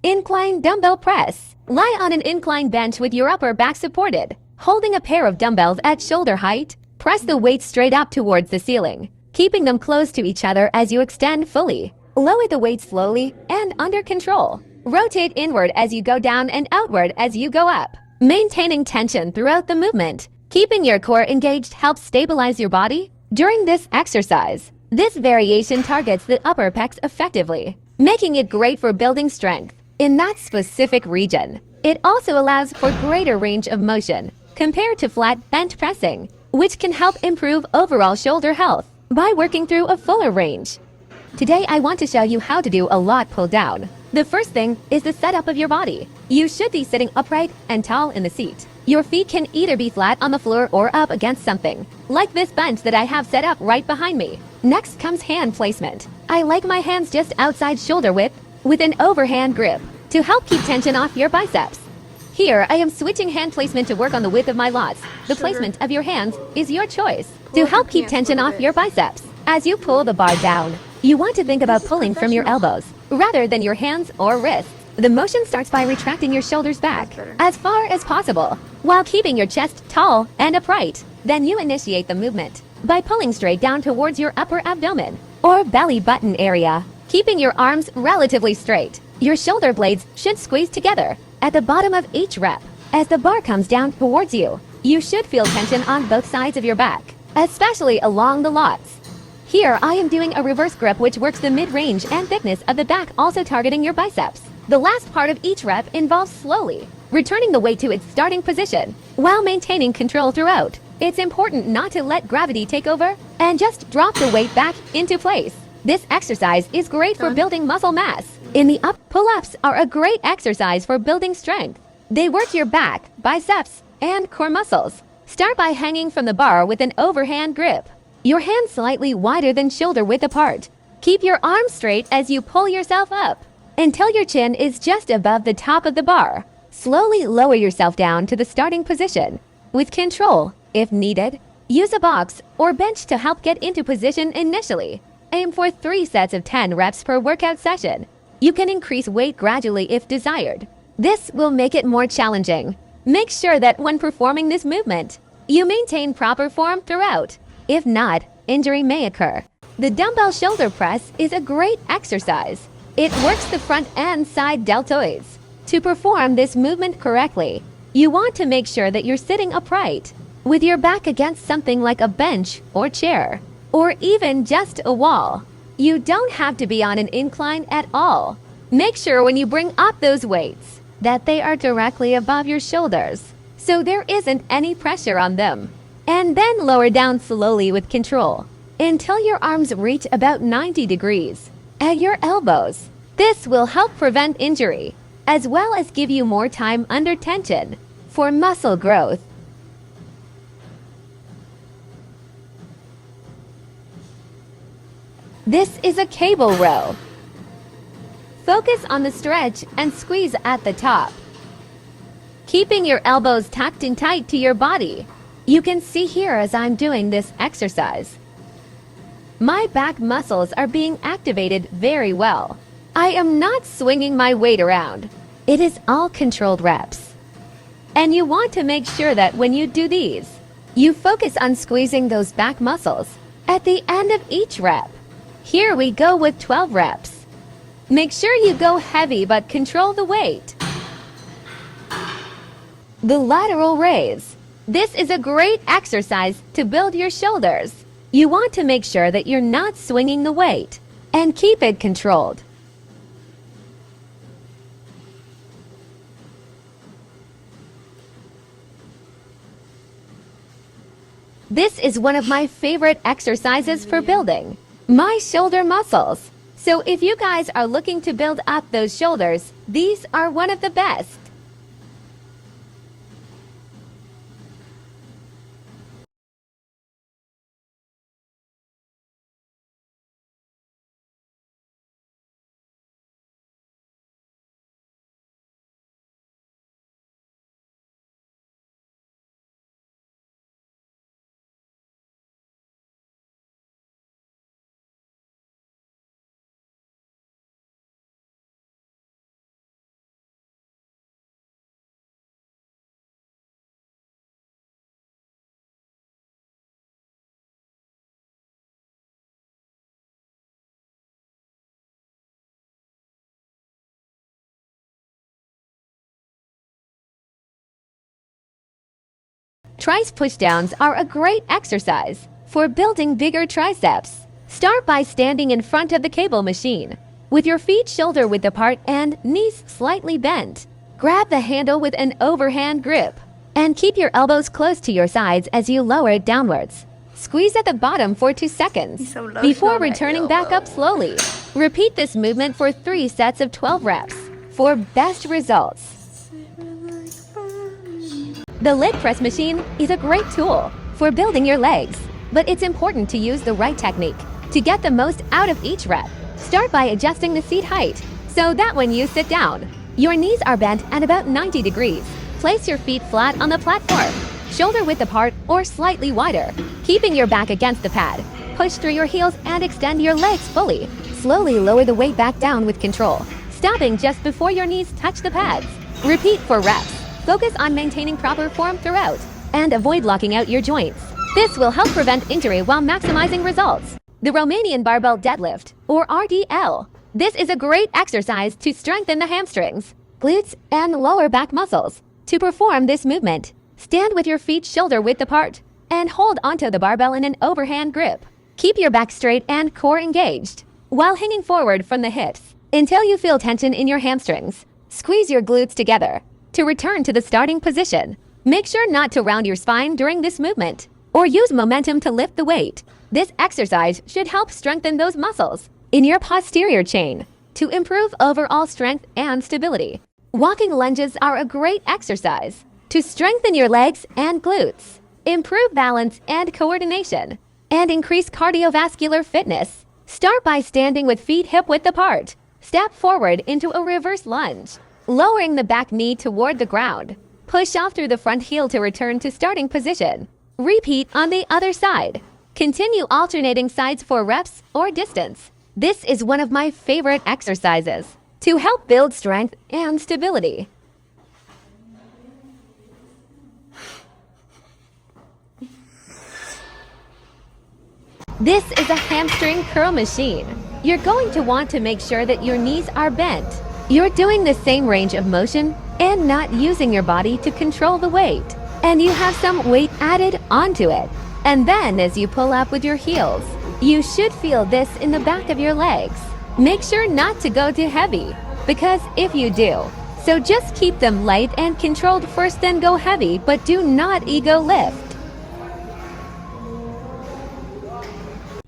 Incline dumbbell press. Lie on an incline bench with your upper back supported. Holding a pair of dumbbells at shoulder height, press the weight straight up towards the ceiling, keeping them close to each other as you extend fully. Lower the weight slowly and under control. Rotate inward as you go down and outward as you go up, maintaining tension throughout the movement. Keeping your core engaged helps stabilize your body during this exercise. This variation targets the upper pecs effectively, making it great for building strength in that specific region. It also allows for greater range of motion compared to flat bench pressing, which can help improve overall shoulder health by working through a fuller range. Today, I want to show you how to do a lat pull down. The first thing is the setup of your body. You should be sitting upright and tall in the seat. Your feet can either be flat on the floor or up against something, like this bench that I have set up right behind me. Next comes hand placement. I like my hands just outside shoulder width with an overhand grip to help keep tension off your biceps. Here, I am switching hand placement to work on the width of my lats. The placement of your hands is your choice to help keep tension off your biceps. As you pull the bar down, you want to think about pulling from your elbows rather than your hands or wrists. The motion starts by retracting your shoulders back as far as possible while keeping your chest tall and upright. Then you initiate the movement by pulling straight down towards your upper abdomen or belly button area, keeping your arms relatively straight. Your shoulder blades should squeeze together at the bottom of each rep. As the bar comes down towards you, you should feel tension on both sides of your back, especially along the lats. Here, I am doing a reverse grip which works the mid-range and thickness of the back, also targeting your biceps. The last part of each rep involves slowly returning the weight to its starting position while maintaining control throughout. It's important not to let gravity take over and just drop the weight back into place. This exercise is great for building muscle mass. In the up, pull-ups are a great exercise for building strength. They work your back, biceps, and core muscles. Start by hanging from the bar with an overhand grip. Your hands slightly wider than shoulder width apart. Keep your arms straight as you pull yourself up until your chin is just above the top of the bar. Slowly lower yourself down to the starting position. With control, if needed, use a box or bench to help get into position initially. Aim for 3 sets of 10 reps per workout session. You can increase weight gradually if desired. This will make it more challenging. Make sure that when performing this movement, you maintain proper form throughout. If not, injury may occur. The dumbbell shoulder press is a great exercise. It works the front and side deltoids. To perform this movement correctly, you want to make sure that you're sitting upright, with your back against something like a bench or chair, or even just a wall. You don't have to be on an incline at all. Make sure when you bring up those weights that they are directly above your shoulders, so there isn't any pressure on them. And then lower down slowly with control until your arms reach about 90 degrees at your elbows. This will help prevent injury, as well as give you more time under tension for muscle growth. This is a cable row. Focus on the stretch and squeeze at the top, keeping your elbows tucked in tight to your body. You can see here as I'm doing this exercise, my back muscles are being activated very well. I am not swinging my weight around. It is all controlled reps. And you want to make sure that when you do these, you focus on squeezing those back muscles at the end of each rep. Here we go with 12 reps. Make sure you go heavy but control the weight. The lateral raise. This is a great exercise to build your shoulders. You want to make sure that you're not swinging the weight and keep it controlled. This is one of my favorite exercises for building my shoulder muscles. So if you guys are looking to build up those shoulders, these are one of the best. Trice pushdowns are a great exercise for building bigger triceps. Start by standing in front of the cable machine, with your feet shoulder-width apart and knees slightly bent. Grab the handle with an overhand grip, and keep your elbows close to your sides as you lower it downwards. Squeeze at the bottom for 2 seconds before returning back up slowly. Repeat this movement for 3 sets of 12 reps for best results. The leg press machine is a great tool for building your legs, but it's important to use the right technique to get the most out of each rep. Start by adjusting the seat height so that when you sit down, your knees are bent at about 90 degrees. Place your feet flat on the platform, shoulder width apart or slightly wider, keeping your back against the pad. Push through your heels and extend your legs fully. Slowly lower the weight back down with control, stopping just before your knees touch the pads. Repeat for reps. Focus on maintaining proper form throughout and avoid locking out your joints. This will help prevent injury while maximizing results. The Romanian Barbell Deadlift, or RDL. This is a great exercise to strengthen the hamstrings, glutes, and lower back muscles. To perform this movement, stand with your feet shoulder-width apart and hold onto the barbell in an overhand grip. Keep your back straight and core engaged while hanging forward from the hips until you feel tension in your hamstrings. Squeeze your glutes together to return to the starting position. Make sure not to round your spine during this movement or use momentum to lift the weight. This exercise should help strengthen those muscles in your posterior chain to improve overall strength and stability. Walking lunges are a great exercise to strengthen your legs and glutes, improve balance and coordination, and increase cardiovascular fitness. Start by standing with feet hip-width apart. Step forward into a reverse lunge, lowering the back knee toward the ground. Push off through the front heel to return to starting position. Repeat on the other side. Continue alternating sides for reps or distance. This is one of my favorite exercises to help build strength and stability. This is a hamstring curl machine. You're going to want to make sure that your knees are bent. You're doing the same range of motion and not using your body to control the weight. And you have some weight added onto it. And then as you pull up with your heels, you should feel this in the back of your legs. Make sure not to go too heavy, because if you do, so just keep them light and controlled first, then go heavy, but do not ego lift.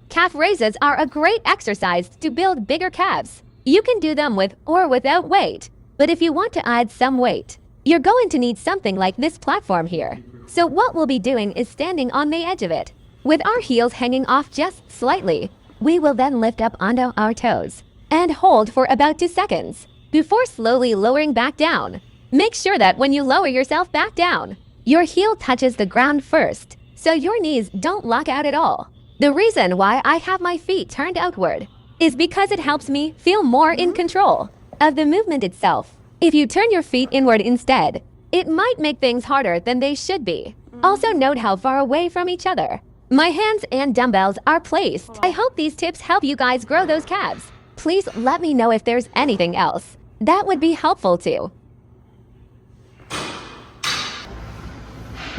Calf raises are a great exercise to build bigger calves. You can do them with or without weight, but if you want to add some weight, you're going to need something like this platform here. So what we'll be doing is standing on the edge of it, with our heels hanging off just slightly. We will then lift up onto our toes and hold for about 2 seconds before slowly lowering back down. Make sure that when you lower yourself back down, your heel touches the ground first, so your knees don't lock out at all. The reason why I have my feet turned outward is because it helps me feel more in control of the movement itself. If you turn your feet inward instead, it might make things harder than they should be. Also note how far away from each other my hands and dumbbells are placed. I hope these tips help you guys grow those calves. Please let me know if there's anything else that would be helpful too.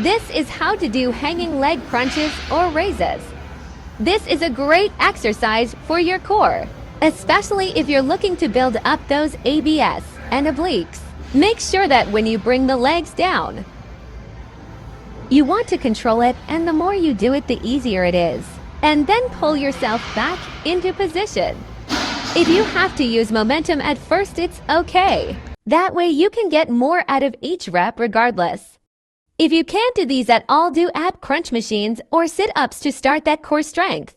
This is how to do hanging leg crunches or raises. This is a great exercise for your core, especially if you're looking to build up those ABS and obliques. Make sure that when you bring the legs down, you want to control it, and the more you do it, the easier it is. And then pull yourself back into position. If you have to use momentum at first, it's okay. That way you can get more out of each rep regardless. If you can't do these at all, do ab crunch machines or sit-ups to start that core strength.